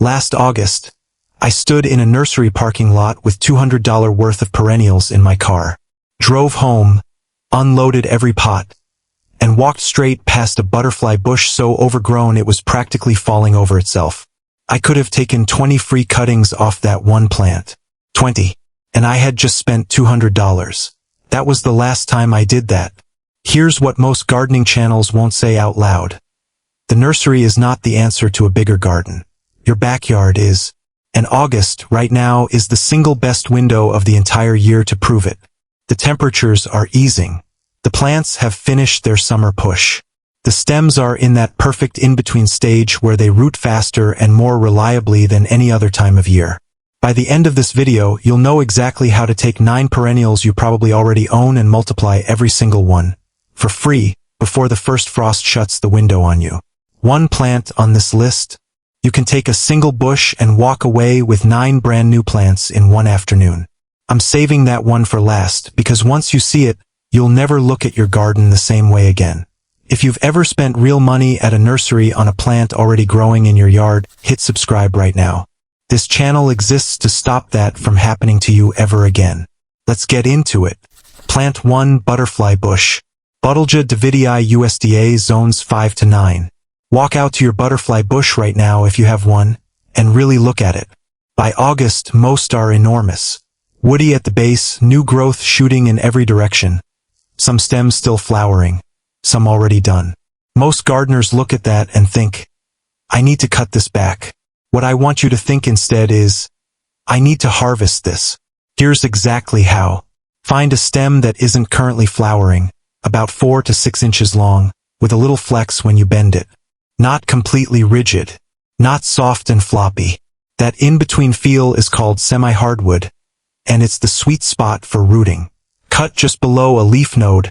Last August, I stood in a nursery parking lot with $200 worth of perennials in my car, drove home, unloaded every pot, and walked straight past a butterfly bush so overgrown it was practically falling over itself. I could have taken 20 free cuttings off that one plant. 20. And I had just spent $200. That was the last time I did that. Here's what most gardening channels won't say out loud. The nursery is not the answer to a bigger garden. Your backyard is. And August, right now, is the single best window of the entire year to prove it. The temperatures are easing. The plants have finished their summer push. The stems are in that perfect in-between stage where they root faster and more reliably than any other time of year. By the end of this video, you'll know exactly how to take 9 perennials you probably already own and multiply every single one, for free, before the first frost shuts the window on you. One plant on this list, you can take a single bush and walk away with 9 brand new plants in one afternoon. I'm saving that one for last because once you see it, you'll never look at your garden the same way again. If you've ever spent real money at a nursery on a plant already growing in your yard, hit subscribe right now. This channel exists to stop that from happening to you ever again. Let's get into it. Plant 1 Butterfly Bush. Butylja davidii USDA zones 5 to 9. Walk out to your butterfly bush right now if you have one, and really look at it. By August, most are enormous. Woody at the base, new growth shooting in every direction. Some stems still flowering. Some already done. Most gardeners look at that and think, I need to cut this back. What I want you to think instead is, I need to harvest this. Here's exactly how. Find a stem that isn't currently flowering, about 4 to 6 inches long, with a little flex when you bend it. Not completely rigid. Not soft and floppy. That in-between feel is called semi-hardwood, and it's the sweet spot for rooting. Cut just below a leaf node.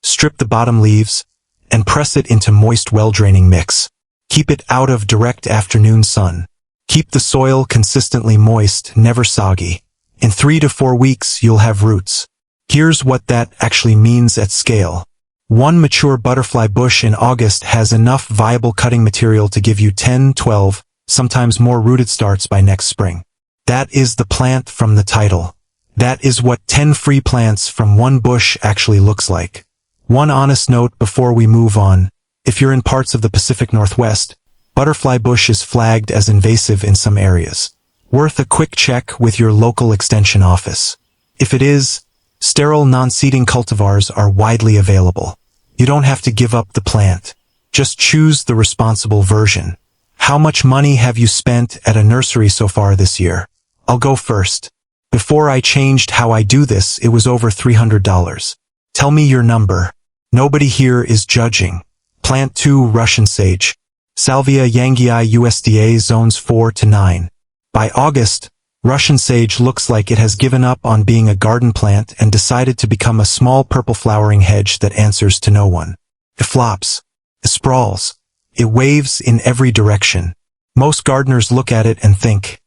Strip the bottom leaves, and press it into moist well-draining mix. Keep it out of direct afternoon sun. Keep the soil consistently moist, never soggy. In 3 to 4 weeks, you'll have roots. Here's what that actually means at scale. One mature butterfly bush in August has enough viable cutting material to give you 10, 12, sometimes more rooted starts by next spring. That is the plant from the title. That is what 10 free plants from one bush actually looks like. One honest note before we move on. If you're in parts of the Pacific Northwest, butterfly bush is flagged as invasive in some areas. Worth a quick check with your local extension office. If it is, sterile non-seeding cultivars are widely available. You don't have to give up the plant. Just choose the responsible version. How much money have you spent at a nursery so far this year? I'll go first. Before I changed how I do this, it was over $300. Tell me your number. Nobody here is judging. Plant 2 Russian Sage. Salvia yangii USDA zones 4 to 9. By August, Russian Sage looks like it has given up on being a garden plant and decided to become a small purple flowering hedge that answers to no one. It flops. It sprawls. It waves in every direction. Most gardeners look at it and think,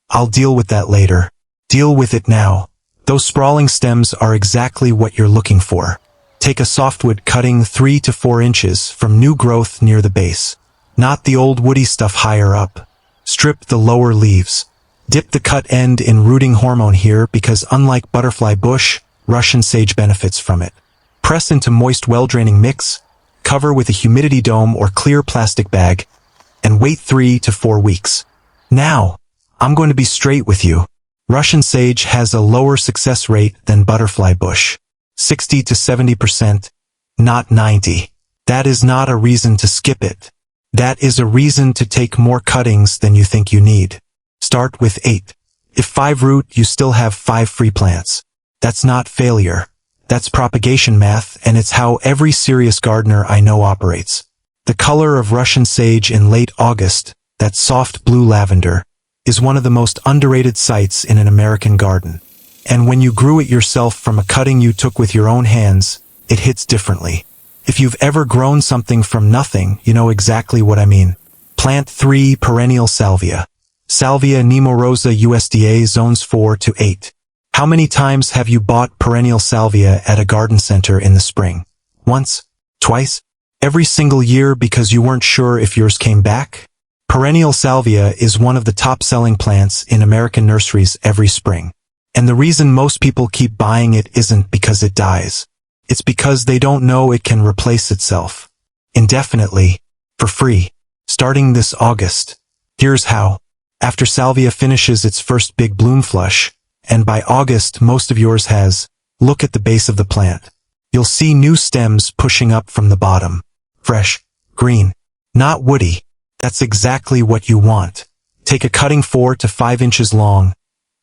I'll deal with that later. Deal with it now. Those sprawling stems are exactly what you're looking for. Take a softwood cutting 3 to 4 inches from new growth near the base. Not the old woody stuff higher up. Strip the lower leaves. Dip the cut end in rooting hormone here because unlike butterfly bush, Russian sage benefits from it. Press into moist well-draining mix, cover with a humidity dome or clear plastic bag, and wait 3 to 4 weeks. Now, I'm going to be straight with you. Russian sage has a lower success rate than butterfly bush. 60 to 70%, not 90. That is not a reason to skip it. That is a reason to take more cuttings than you think you need. Start with 8. If 5 root, you still have 5 free plants. That's not failure. That's propagation math, and it's how every serious gardener I know operates. The color of Russian sage in late August, that soft blue lavender, is one of the most underrated sights in an American garden. And when you grew it yourself from a cutting you took with your own hands, it hits differently. If you've ever grown something from nothing, you know exactly what I mean. Plant 3 Perennial Salvia. Salvia nemorosa USDA zones 4 to 8. How many times have you bought perennial salvia at a garden center in the spring? Once? Twice? Every single year because you weren't sure if yours came back? Perennial salvia is one of the top-selling plants in American nurseries every spring. And the reason most people keep buying it isn't because it dies. It's because they don't know it can replace itself indefinitely, for free, starting this August. Here's how. After salvia finishes its first big bloom flush, and by August most of yours has, look at the base of the plant. You'll see new stems pushing up from the bottom. Fresh, green, not woody. That's exactly what you want. Take a cutting 4 to 5 inches long,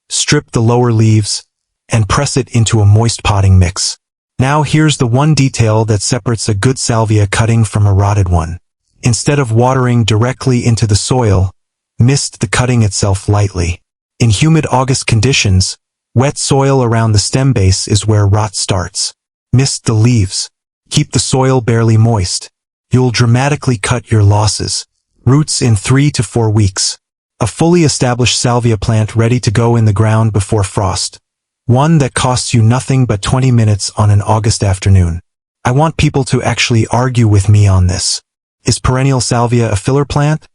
strip the lower leaves, and press it into a moist potting mix. Now here's the one detail that separates a good salvia cutting from a rotted one. Instead of watering directly into the soil, mist the cutting itself lightly. In humid August conditions, wet soil around the stem base is where rot starts. Mist the leaves. Keep the soil barely moist. You'll dramatically cut your losses. Roots in 3 to 4 weeks. A fully established salvia plant ready to go in the ground before frost. One that costs you nothing but 20 minutes on an August afternoon. I want people to actually argue with me on this. Is perennial salvia a filler plant?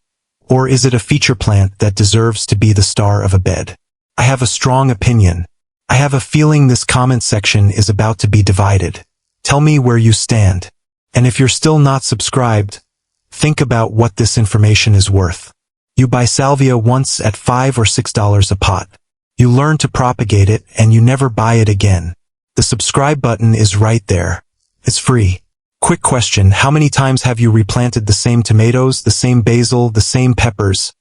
Or is it a feature plant that deserves to be the star of a bed? I have a strong opinion. I have a feeling this comment section is about to be divided. Tell me where you stand. And if you're still not subscribed, think about what this information is worth. You buy salvia once at $5 or $6 a pot. You learn to propagate it and you never buy it again. The subscribe button is right there. It's free. Quick question, how many times have you replanted the same tomatoes, the same basil, the same peppers?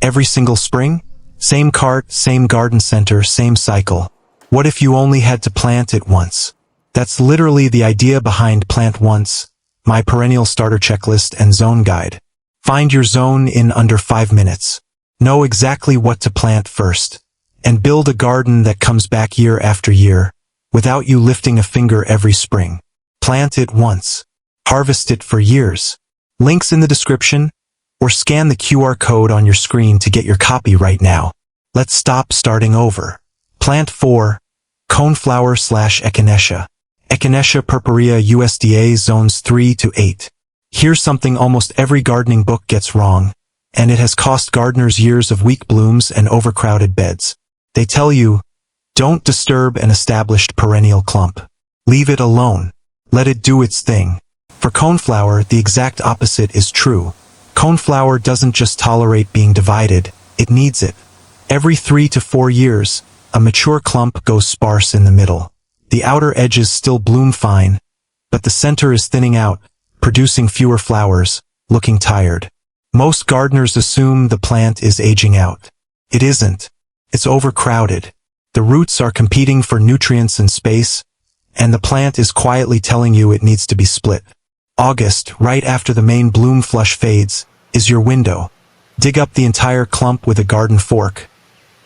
Every single spring? Same cart, same garden center, same cycle. What if you only had to plant it once? That's literally the idea behind Plant Once, my perennial starter checklist and zone guide. Find your zone in under 5 minutes. Know exactly what to plant first. And build a garden that comes back year after year, without you lifting a finger every spring. Plant it once. Harvest it for years. Links in the description, or scan the QR code on your screen to get your copy right now. Let's stop starting over. Plant 4, coneflower/echinacea. Echinacea purpurea USDA zones 3 to 8. Here's something almost every gardening book gets wrong, and it has cost gardeners years of weak blooms and overcrowded beds. They tell you, don't disturb an established perennial clump. Leave it alone. Let it do its thing. For coneflower, the exact opposite is true. Coneflower doesn't just tolerate being divided, it needs it. Every 3 to 4 years, a mature clump goes sparse in the middle. The outer edges still bloom fine, but the center is thinning out, producing fewer flowers, looking tired. Most gardeners assume the plant is aging out. It isn't. It's overcrowded. The roots are competing for nutrients and space, and the plant is quietly telling you it needs to be split. August, right after the main bloom flush fades, is your window. Dig up the entire clump with a garden fork,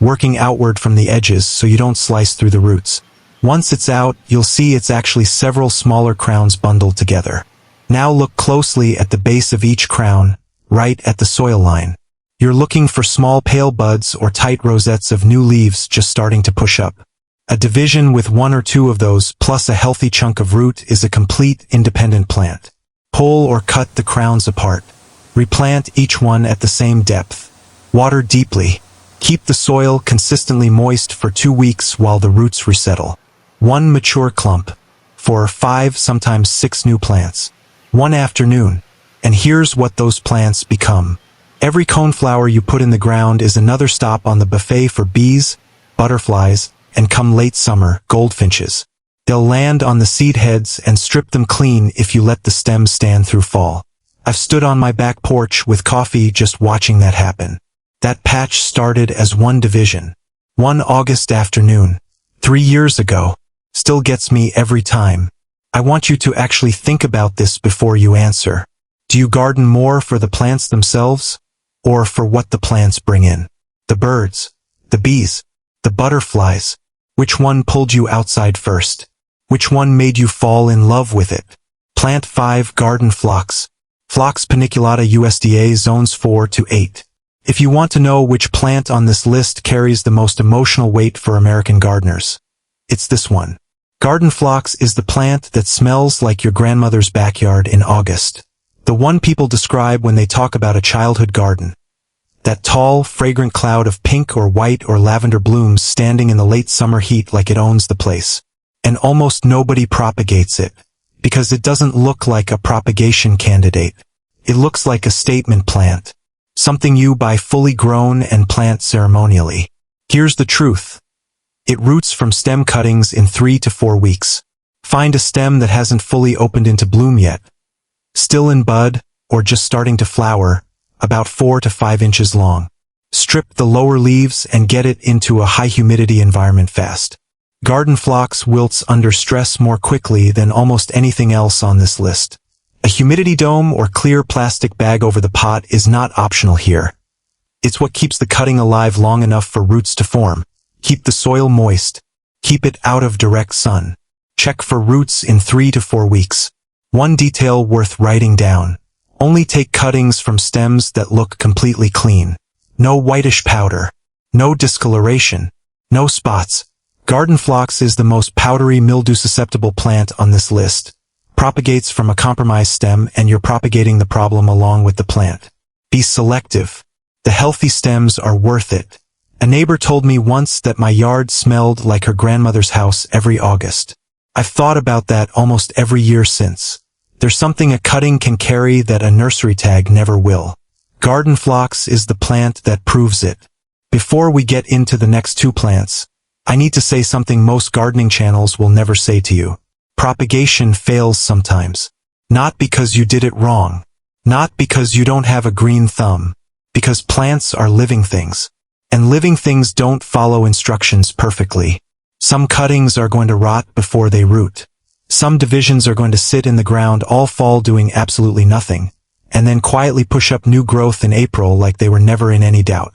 working outward from the edges so you don't slice through the roots. Once it's out, you'll see it's actually several smaller crowns bundled together. Now look closely at the base of each crown, right at the soil line. You're looking for small pale buds or tight rosettes of new leaves just starting to push up. A division with 1 or 2 of those, plus a healthy chunk of root, is a complete independent plant. Pull or cut the crowns apart. Replant each one at the same depth. Water deeply. Keep the soil consistently moist for 2 weeks while the roots resettle. 1 mature clump. 4 or 5, sometimes 6 new plants. 1 afternoon. And here's what those plants become. Every coneflower you put in the ground is another stop on the buffet for bees, butterflies, and come late summer, goldfinches. They'll land on the seed heads and strip them clean if you let the stems stand through fall. I've stood on my back porch with coffee just watching that happen. That patch started as 1 division. 1 August afternoon, 3 years ago, still gets me every time. I want you to actually think about this before you answer. Do you garden more for the plants themselves, or for what the plants bring in? The birds, the bees, the butterflies. Which one pulled you outside first? Which one made you fall in love with it? Plant 5 garden phlox. Phlox paniculata USDA zones 4 to 8. If you want to know which plant on this list carries the most emotional weight for American gardeners, it's this one. Garden phlox is the plant that smells like your grandmother's backyard in August. The one people describe when they talk about a childhood garden. That tall, fragrant cloud of pink or white or lavender blooms standing in the late summer heat like it owns the place. And almost nobody propagates it, because it doesn't look like a propagation candidate. It looks like a statement plant. Something you buy fully grown and plant ceremonially. Here's the truth. It roots from stem cuttings in 3 to 4 weeks. Find a stem that hasn't fully opened into bloom yet. Still in bud, or just starting to flower, about 4 to 5 inches long. Strip the lower leaves and get it into a high humidity environment fast. Garden phlox wilts under stress more quickly than almost anything else on this list. A humidity dome or clear plastic bag over the pot is not optional here. It's what keeps the cutting alive long enough for roots to form. Keep the soil moist. Keep it out of direct sun. Check for roots in 3 to 4 weeks. One detail worth writing down. Only take cuttings from stems that look completely clean. No whitish powder. No discoloration. No spots. Garden phlox is the most powdery, mildew-susceptible plant on this list. Propagates from a compromised stem, and you're propagating the problem along with the plant. Be selective. The healthy stems are worth it. A neighbor told me once that my yard smelled like her grandmother's house every August. I've thought about that almost every year since. There's something a cutting can carry that a nursery tag never will. Garden phlox is the plant that proves it. Before we get into the next 2 plants, I need to say something most gardening channels will never say to you. Propagation fails sometimes. Not because you did it wrong. Not because you don't have a green thumb. Because plants are living things. And living things don't follow instructions perfectly. Some cuttings are going to rot before they root. Some divisions are going to sit in the ground all fall doing absolutely nothing, and then quietly push up new growth in April like they were never in any doubt.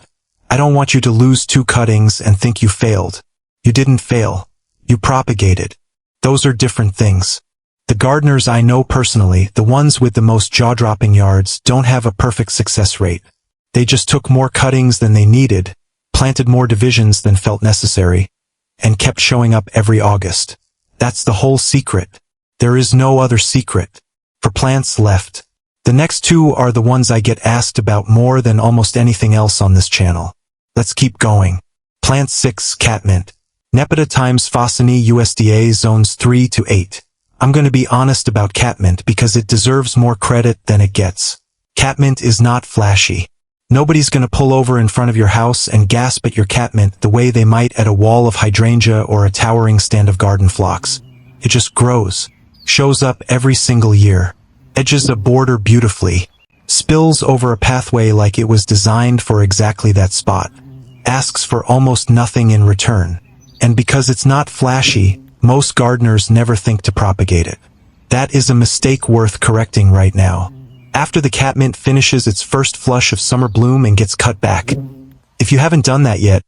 I don't want you to lose 2 cuttings and think you failed. You didn't fail. You propagated. Those are different things. The gardeners I know personally, the ones with the most jaw-dropping yards, don't have a perfect success rate. They just took more cuttings than they needed, planted more divisions than felt necessary, and kept showing up every August. That's the whole secret. There is no other secret. For plants left. The next 2 are the ones I get asked about more than almost anything else on this channel. Let's keep going. Plant 6, catmint. Nepeta times Fossini USDA zones 3 to 8. I'm going to be honest about catmint because it deserves more credit than it gets. Catmint is not flashy. Nobody's going to pull over in front of your house and gasp at your catmint the way they might at a wall of hydrangea or a towering stand of garden phlox. It just grows. Shows up every single year. Edges a border beautifully. Spills over a pathway like it was designed for exactly that spot. Asks for almost nothing in return. And because it's not flashy, most gardeners never think to propagate it. That is a mistake worth correcting right now. After the catmint finishes its first flush of summer bloom and gets cut back. If you haven't done that yet,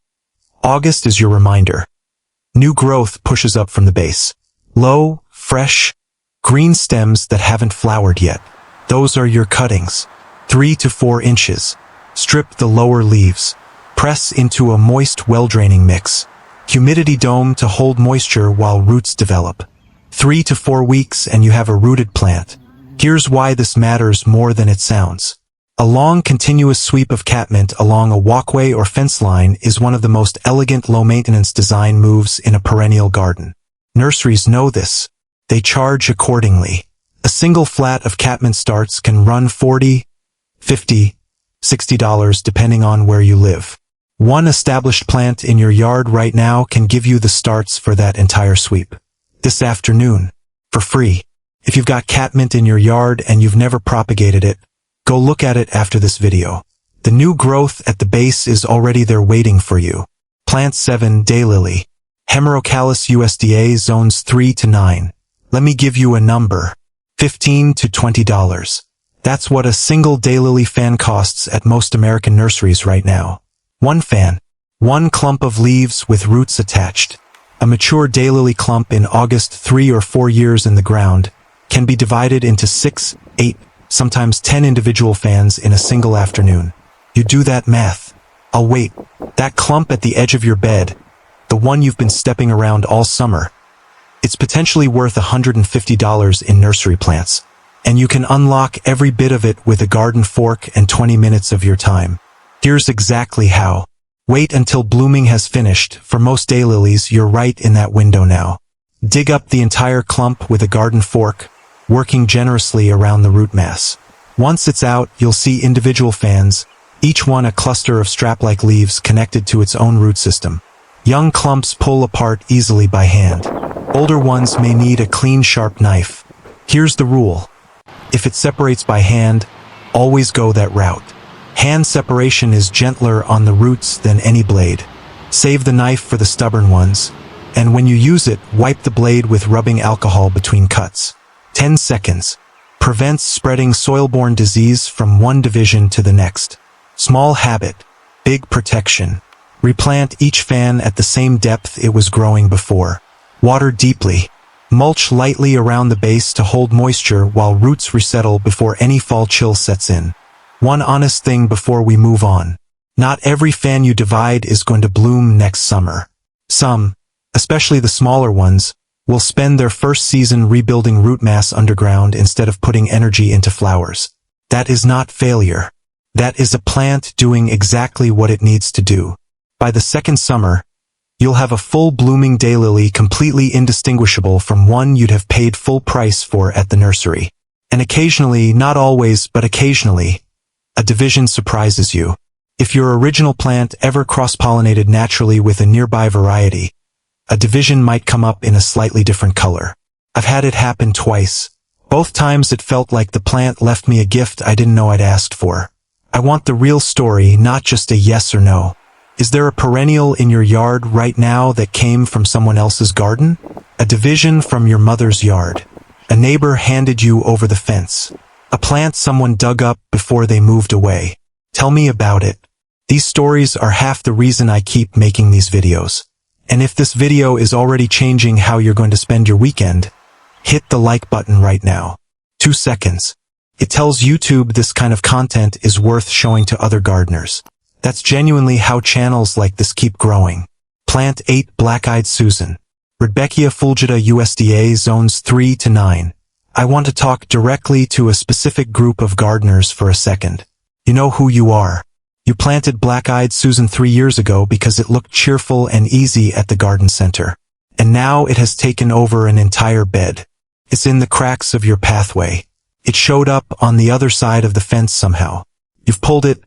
August is your reminder. New growth pushes up from the base. Low, fresh, green stems that haven't flowered yet. Those are your cuttings. 3 to 4 inches. Strip the lower leaves. Press into a moist, well-draining mix. Humidity dome to hold moisture while roots develop. 3 to 4 weeks and you have a rooted plant. Here's why this matters more than it sounds. A long continuous sweep of catmint along a walkway or fence line is one of the most elegant low-maintenance design moves in a perennial garden. Nurseries know this. They charge accordingly. A single flat of catmint starts can run $40, $50, $60 depending on where you live. One established plant in your yard right now can give you the starts for that entire sweep. This afternoon, for free. If you've got catmint in your yard and you've never propagated it, go look at it after this video. The new growth at the base is already there waiting for you. Plant 7, daylily. Hemerocallis USDA zones 3 to 9. Let me give you a number. $15 to $20. That's what a single daylily fan costs at most American nurseries right now. One fan. One clump of leaves with roots attached. A mature daylily clump in August 3 or 4 years in the ground can be divided into 6, 8, sometimes 10 individual fans in a single afternoon. You do that math. I'll wait. That clump at the edge of your bed, the one you've been stepping around all summer, it's potentially worth $150 in nursery plants. And you can unlock every bit of it with a garden fork and 20 minutes of your time. Here's exactly how. Wait until blooming has finished. For most daylilies, you're right in that window now. Dig up the entire clump with a garden fork, working generously around the root mass. Once it's out, you'll see individual fans, each one a cluster of strap-like leaves connected to its own root system. Young clumps pull apart easily by hand. Older ones may need a clean, sharp knife. Here's the rule. If it separates by hand, always go that route. Hand separation is gentler on the roots than any blade. Save the knife for the stubborn ones, and when you use it, wipe the blade with rubbing alcohol between cuts. 10 seconds. Prevents spreading soil-borne disease from one division to the next. Small habit, big protection. Replant each fan at the same depth it was growing before. Water deeply. Mulch lightly around the base to hold moisture while roots resettle before any fall chill sets in. One honest thing before we move on. Not every fan you divide is going to bloom next summer. Some, especially the smaller ones, will spend their first season rebuilding root mass underground instead of putting energy into flowers. That is not failure. That is a plant doing exactly what it needs to do. By the second summer, you'll have a full blooming daylily completely indistinguishable from one you'd have paid full price for at the nursery. And occasionally, not always, but occasionally, a division surprises you. If your original plant ever cross-pollinated naturally with a nearby variety, a division might come up in a slightly different color. I've had it happen twice. Both times it felt like the plant left me a gift I didn't know I'd asked for. I want the real story, not just a yes or no. Is there a perennial in your yard right now that came from someone else's garden? A division from your mother's yard. A neighbor handed you over the fence. A plant someone dug up before they moved away. Tell me about it. These stories are half the reason I keep making these videos. And if this video is already changing how you're going to spend your weekend, hit the like button right now. 2 seconds. It tells YouTube this kind of content is worth showing to other gardeners. That's genuinely how channels like this keep growing. Plant 8 Black-Eyed Susan. Rudbeckia fulgida USDA zones 3 to 9. I want to talk directly to a specific group of gardeners for a second. You know who you are. You planted Black-Eyed Susan 3 years ago because it looked cheerful and easy at the garden center. And now it has taken over an entire bed. It's in the cracks of your pathway. It showed up on the other side of the fence somehow. You've pulled it,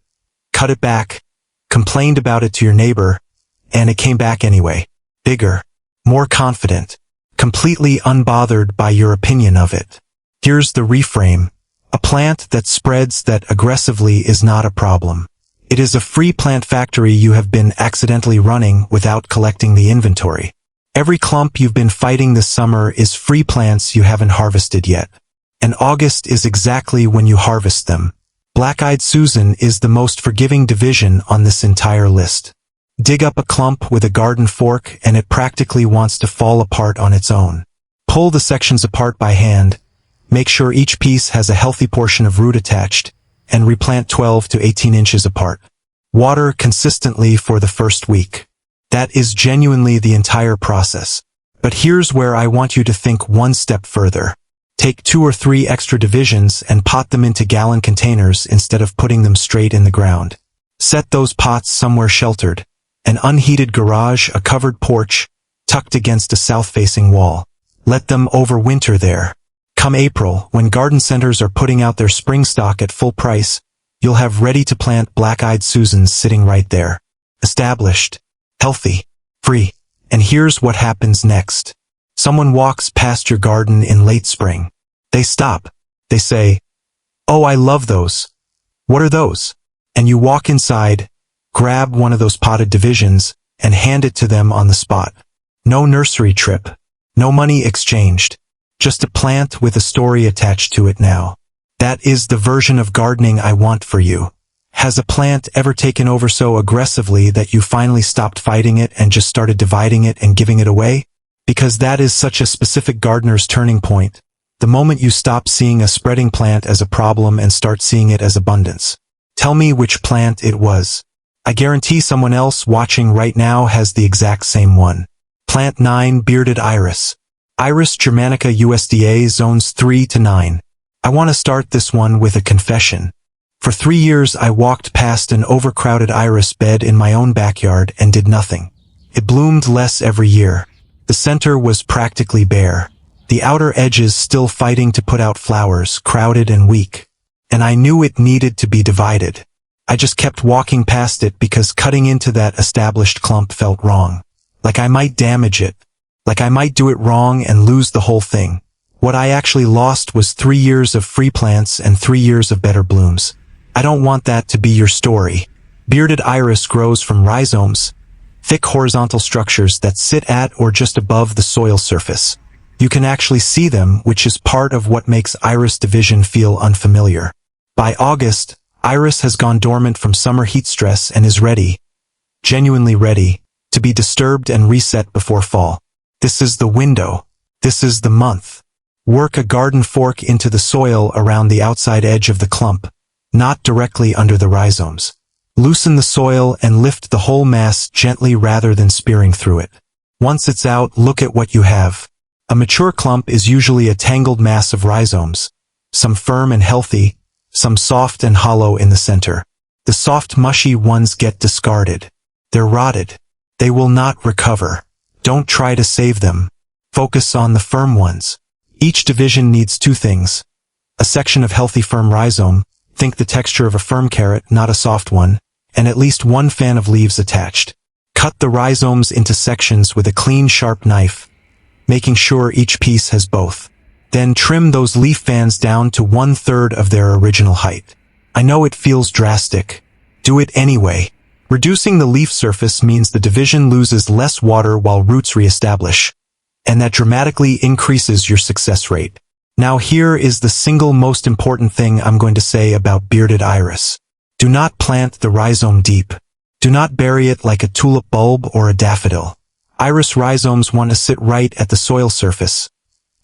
cut it back, complained about it to your neighbor, and it came back anyway. Bigger, more confident, completely unbothered by your opinion of it. Here's the reframe. A plant that spreads that aggressively is not a problem. It is a free plant factory you have been accidentally running without collecting the inventory. Every clump you've been fighting this summer is free plants you haven't harvested yet. And August is exactly when you harvest them. Black-Eyed Susan is the most forgiving division on this entire list. Dig up a clump with a garden fork and it practically wants to fall apart on its own. Pull the sections apart by hand, make sure each piece has a healthy portion of root attached, and replant 12 to 18 inches apart. Water consistently for the first week. That is genuinely the entire process. But here's where I want you to think one step further. Take 2 or 3 extra divisions and pot them into gallon containers instead of putting them straight in the ground. Set those pots somewhere sheltered. An unheated garage, a covered porch, tucked against a south-facing wall. Let them overwinter there. Come April, when garden centers are putting out their spring stock at full price, you'll have ready-to-plant Black-Eyed Susans sitting right there. Established, healthy, free. And here's what happens next. Someone walks past your garden in late spring. They stop. They say, "Oh, I love those. What are those?" And you walk inside, grab one of those potted divisions, and hand it to them on the spot. No nursery trip. No money exchanged. Just a plant with a story attached to it now. That is the version of gardening I want for you. Has a plant ever taken over so aggressively that you finally stopped fighting it and just started dividing it and giving it away? Because that is such a specific gardener's turning point. The moment you stop seeing a spreading plant as a problem and start seeing it as abundance. Tell me which plant it was. I guarantee someone else watching right now has the exact same one. Plant 9 Bearded Iris. Iris Germanica USDA zones 3 to 9. I want to start this one with a confession. For 3 years I walked past an overcrowded iris bed in my own backyard and did nothing. It bloomed less every year. The center was practically bare. The outer edges still fighting to put out flowers, crowded and weak. And I knew it needed to be divided. I just kept walking past it because cutting into that established clump felt wrong. Like I might damage it. Like I might do it wrong and lose the whole thing. What I actually lost was 3 years of free plants and 3 years of better blooms. I don't want that to be your story. Bearded iris grows from rhizomes, thick horizontal structures that sit at or just above the soil surface. You can actually see them, which is part of what makes iris division feel unfamiliar. By August, iris has gone dormant from summer heat stress and is ready, genuinely ready, to be disturbed and reset before fall. This is the window. This is the month. Work a garden fork into the soil around the outside edge of the clump, not directly under the rhizomes. Loosen the soil and lift the whole mass gently rather than spearing through it. Once it's out, look at what you have. A mature clump is usually a tangled mass of rhizomes, some firm and healthy, some soft and hollow in the center. The soft, mushy ones get discarded. They're rotted. They will not recover. Don't try to save them. Focus on the firm ones. Each division needs 2 things. A section of healthy firm rhizome, think the texture of a firm carrot, not a soft one, and at least 1 fan of leaves attached. Cut the rhizomes into sections with a clean, sharp knife, making sure each piece has both. Then trim those leaf fans down to 1/3 of their original height. I know it feels drastic. Do it anyway. Reducing the leaf surface means the division loses less water while roots reestablish, and that dramatically increases your success rate. Now here is the single most important thing I'm going to say about bearded iris. Do not plant the rhizome deep. Do not bury it like a tulip bulb or a daffodil. Iris rhizomes want to sit right at the soil surface,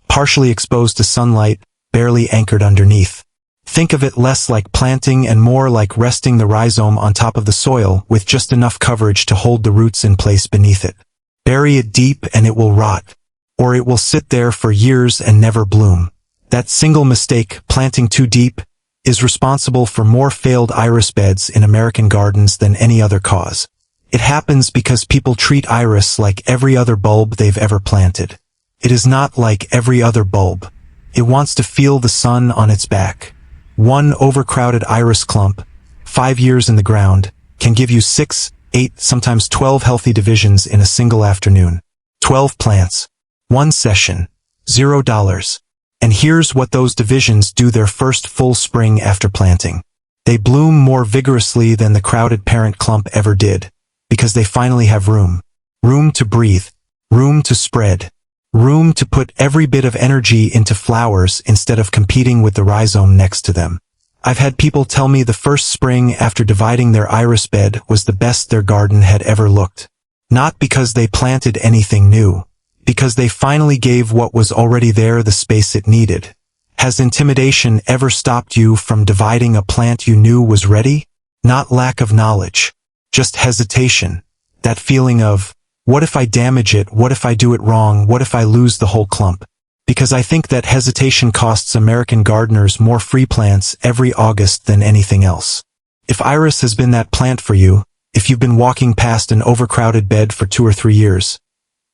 partially exposed to sunlight, barely anchored underneath. Think of it less like planting and more like resting the rhizome on top of the soil with just enough coverage to hold the roots in place beneath it. Bury it deep and it will rot, or it will sit there for years and never bloom. That single mistake, planting too deep, is responsible for more failed iris beds in American gardens than any other cause. It happens because people treat iris like every other bulb they've ever planted. It is not like every other bulb. It wants to feel the sun on its back. One overcrowded iris clump, 5 years in the ground, can give you 6, 8, sometimes 12 healthy divisions in a single afternoon. 12 plants. 1 session. $0. And here's what those divisions do their first full spring after planting. They bloom more vigorously than the crowded parent clump ever did, because they finally have room. Room to breathe. Room to spread. Room to put every bit of energy into flowers instead of competing with the rhizome next to them. I've had people tell me the first spring after dividing their iris bed was the best their garden had ever looked. Not because they planted anything new, because they finally gave what was already there the space it needed. Has intimidation ever stopped you from dividing a plant you knew was ready? Not lack of knowledge, just hesitation. That feeling of, what if I damage it? What if I do it wrong? What if I lose the whole clump? Because I think that hesitation costs American gardeners more free plants every August than anything else. If iris has been that plant for you, if you've been walking past an overcrowded bed for 2 or 3 years,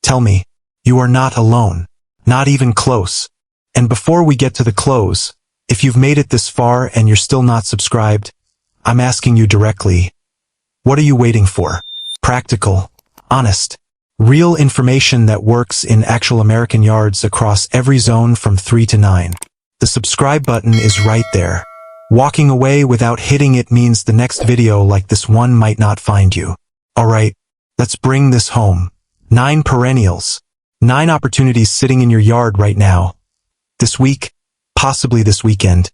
tell me, you are not alone. Not even close. And before we get to the close, if you've made it this far and you're still not subscribed, I'm asking you directly, what are you waiting for? Practical, honest, real information that works in actual American yards across every zone from 3 to 9. The subscribe button is right there. Walking away without hitting it means the next video like this one might not find you. Alright, let's bring this home. 9 perennials. 9 opportunities sitting in your yard right now. This week, possibly this weekend,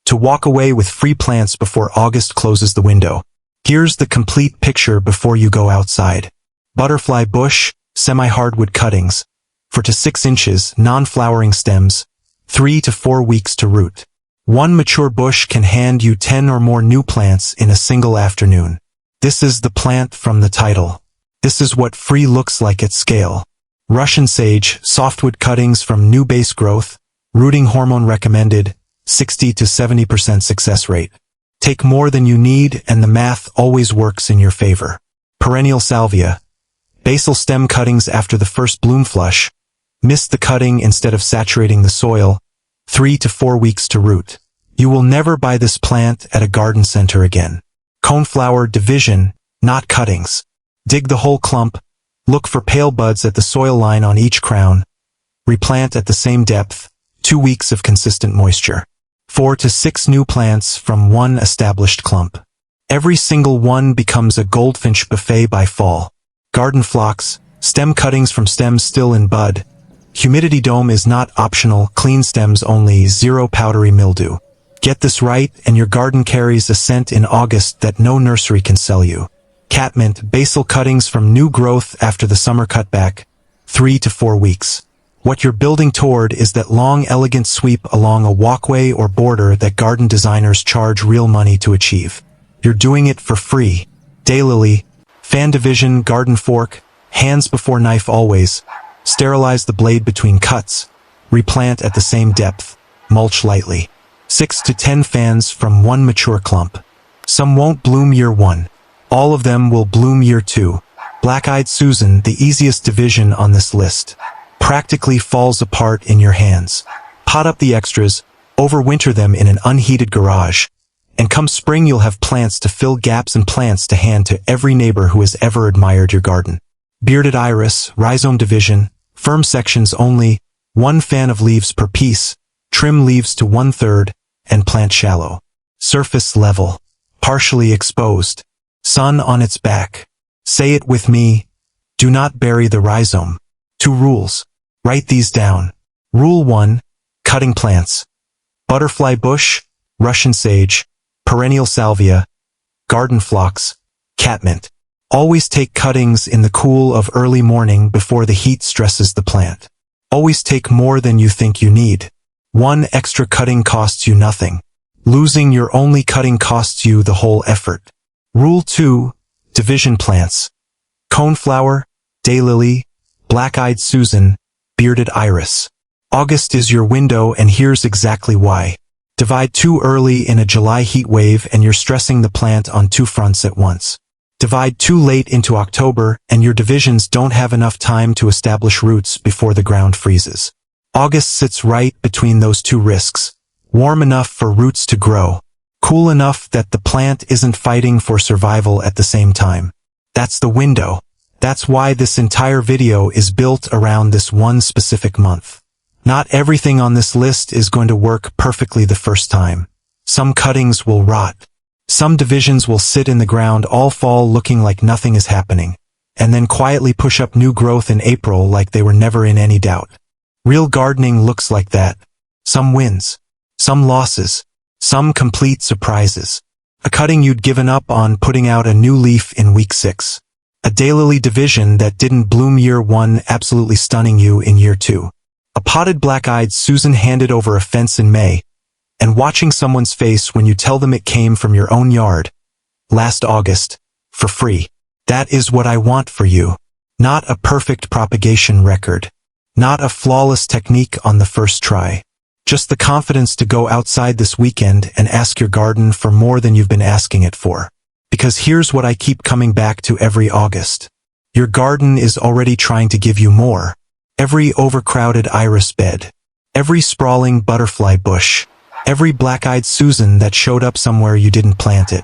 to walk away with free plants before August closes the window. Here's the complete picture before you go outside. Butterfly bush, semi-hardwood cuttings, 4 to 6 inches, non-flowering stems, 3 to 4 weeks to root. One mature bush can hand you 10 or more new plants in a single afternoon. This is the plant from the title. This is what free looks like at scale. Russian sage, softwood cuttings from new base growth, rooting hormone recommended, 60 to 70% success rate. Take more than you need and the math always works in your favor. Perennial salvia. Basal stem cuttings after the first bloom flush. Miss the cutting instead of saturating the soil. 3 to 4 weeks to root. You will never buy this plant at a garden center again. Coneflower division, not cuttings. Dig the whole clump. Look for pale buds at the soil line on each crown. Replant at the same depth. 2 weeks of consistent moisture. 4 to 6 new plants from one established clump. Every single one becomes a goldfinch buffet by fall. Garden phlox, stem cuttings from stems still in bud. Humidity dome is not optional, clean stems only, zero powdery mildew. Get this right and your garden carries a scent in August that no nursery can sell you. Catmint, basal cuttings from new growth after the summer cutback. 3 to 4 weeks. What you're building toward is that long, elegant sweep along a walkway or border that garden designers charge real money to achieve. You're doing it for free. Daylily, fan division, garden fork, hands before knife always. Sterilize the blade between cuts. Replant at the same depth. Mulch lightly. 6 to 10 fans from one mature clump. Some won't bloom year 1. All of them will bloom year 2. Black-eyed Susan, the easiest division on this list. Practically falls apart in your hands. Pot up the extras, overwinter them in an unheated garage, and come spring you'll have plants to fill gaps and plants to hand to every neighbor who has ever admired your garden. Bearded iris, rhizome division, firm sections only, 1 fan of leaves per piece, trim leaves to 1/3, and plant shallow. Surface level, partially exposed, sun on its back. Say it with me, do not bury the rhizome. 2 rules. Write these down. Rule 1, cutting plants. Butterfly bush, Russian sage, perennial salvia, garden phlox, catmint. Always take cuttings in the cool of early morning before the heat stresses the plant. Always take more than you think you need. 1 extra cutting costs you nothing. Losing your only cutting costs you the whole effort. Rule 2, division plants. Coneflower, daylily, black-eyed Susan, bearded iris. August is your window and here's exactly why. Divide too early in a July heat wave and you're stressing the plant on 2 fronts at once. Divide too late into October and your divisions don't have enough time to establish roots before the ground freezes. August sits right between those 2 risks. Warm enough for roots to grow. Cool enough that the plant isn't fighting for survival at the same time. That's the window. That's why this entire video is built around this one specific month. Not everything on this list is going to work perfectly the first time. Some cuttings will rot. Some divisions will sit in the ground all fall looking like nothing is happening, and then quietly push up new growth in April like they were never in any doubt. Real gardening looks like that. Some wins. Some losses. Some complete surprises. A cutting you'd given up on putting out a new leaf in week 6. A daylily division that didn't bloom year 1 absolutely stunning you in year 2. A potted black-eyed Susan handed over a fence in May, and watching someone's face when you tell them it came from your own yard, last August, for free. That is what I want for you. Not a perfect propagation record. Not a flawless technique on the first try. Just the confidence to go outside this weekend and ask your garden for more than you've been asking it for. Because here's what I keep coming back to every August. Your garden is already trying to give you more. Every overcrowded iris bed. Every sprawling butterfly bush. Every black-eyed Susan that showed up somewhere you didn't plant it.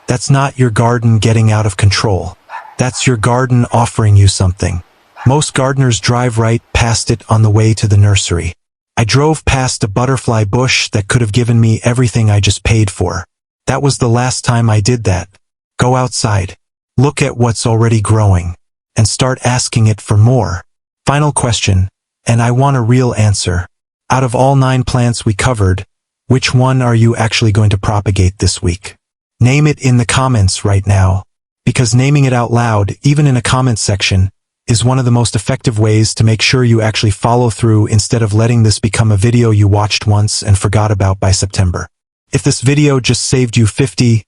That's not your garden getting out of control. That's your garden offering you something. Most gardeners drive right past it on the way to the nursery. I drove past a butterfly bush that could have given me everything I just paid for. That was the last time I did that. Go outside. Look at what's already growing. And start asking it for more. Final question, and I want a real answer. Out of all 9 plants we covered, which one are you actually going to propagate this week? Name it in the comments right now. Because naming it out loud, even in a comment section, is one of the most effective ways to make sure you actually follow through instead of letting this become a video you watched once and forgot about by September. If this video just saved you $50,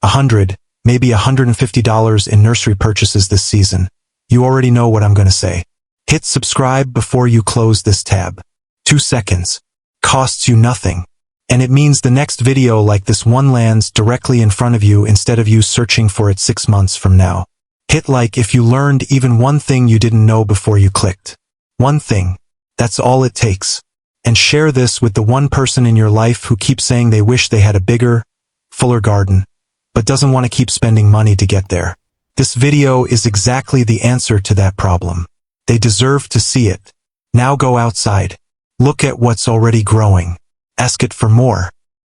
$100, maybe $150 in nursery purchases this season, you already know what I'm going to say. Hit subscribe before you close this tab. 2 seconds. Costs you nothing. And it means the next video like this one lands directly in front of you instead of you searching for it 6 months from now. Hit like if you learned even one thing you didn't know before you clicked. One thing. That's all it takes. And share this with the one person in your life who keeps saying they wish they had a bigger, fuller garden, but doesn't want to keep spending money to get there. This video is exactly the answer to that problem. They deserve to see it. Now go outside. Look at what's already growing. Ask it for more.